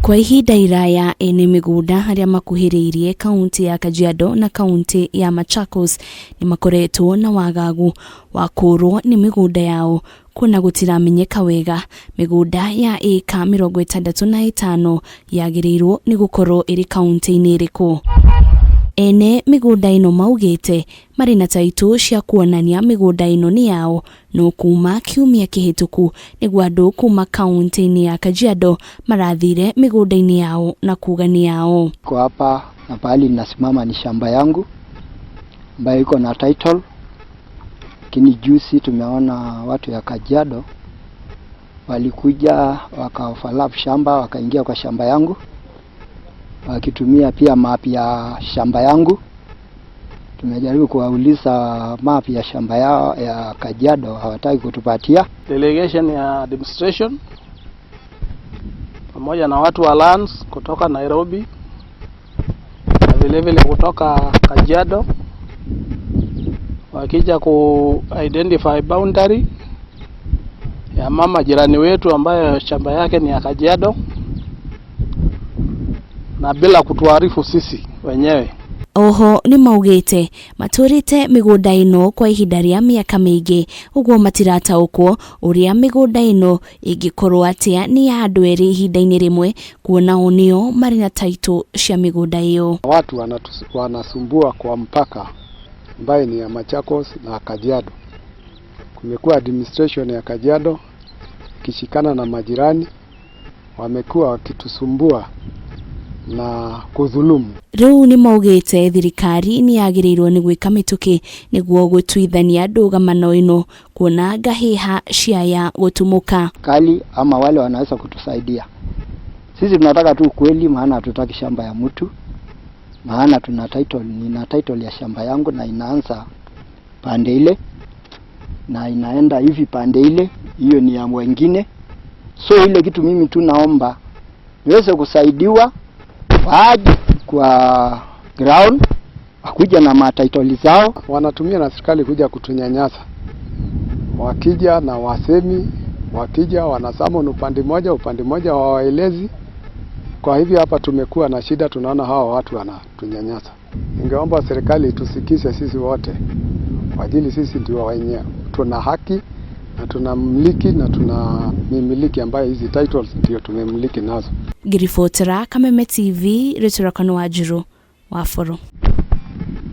Kwa ihinda iraya ene migunda aria makuhiriirie kaunti ya Kajiado na kaunti ya Machakos ni makoretwo na wagagu wa kurwo ni migunda yao kuna gutiramenyeka wega. Migunda ya eka 65 yagirirwo ni gukorwo iri kaunti-ini iriku. Ene migunda ino maugite mari na taito cia kuonania migunda ino ni yao no kuma kiumia kihituku niguo andu kuma kaunti-ini ya Kajiado marathire migunda-ini yao na kuga ni yao. Kwa hapa na pahali ninasimama ni shamba yangu ambayo iko na title. Kini juzi tumeona watu ya Kajado walikuja wakaoverlap shamba, wakaingia kwa shamba yangu wakitumia pia map ya shamba yangu. Tumejaribu kuwauliza map ya shamba yao ya Kajado, hawataki kutupatia. Delegation ya administration pamoja na watu wa lands kutoka Nairobi na vile vile kutoka Kajado wakija ku identify boundary ya mama jirani wetu ambaye shamba yake ni ya Kajado na bila kutuarifu sisi wenyewe. Oho ni maugite maturite migunda ino kwa ihinda ria miaka mingi uguo matirata uko uria migunda ino ingikorwo atia ni ya andu eri ihinda-ini rimwe kuona onio mari na taito cia migunda iyo. Watu wanasumbua kwa mpaka ambaye ni ya Machakos na Kajiado. Kumekuwa administration ya Kajiado kishikana na majirani, wamekuwa wakitusumbua na kudhulumu. Riu ni maugite thirikari ni yagirirwo ni gwika mituki niguo gutuithania ndugamano ino kuona gahiha ciaya gutumuka. Kali ama wale wanaweza kutusaidia. Sisi tunataka tu kweli, maana hatutaki shamba ya mtu. Maana tuna title, nina title ya shamba yangu na inaanza pande ile na inaenda hivi pande ile, hiyo ni ya wengine. So ile kitu mimi tu naomba niweze kusaidiwa waje kwa ground wakuja na matitle zao. Wanatumia na serikali kuja kutunyanyasa. Wakija na wasemi, wakija wanasama upande moja wawaelezi. Kwa hivyo hapa tumekuwa na shida, tunaona hawa watu wanatunyanyasa. Ningeomba serikali tusikize sisi wote. Kwa ajili sisi ndio wenyewe tuna haki na tunamiliki na tuna mimiliki ambaye hizi titles ndio tumemiliki nazo. Girifotera Kameme TV, Retorakano Wajiro, Waforo.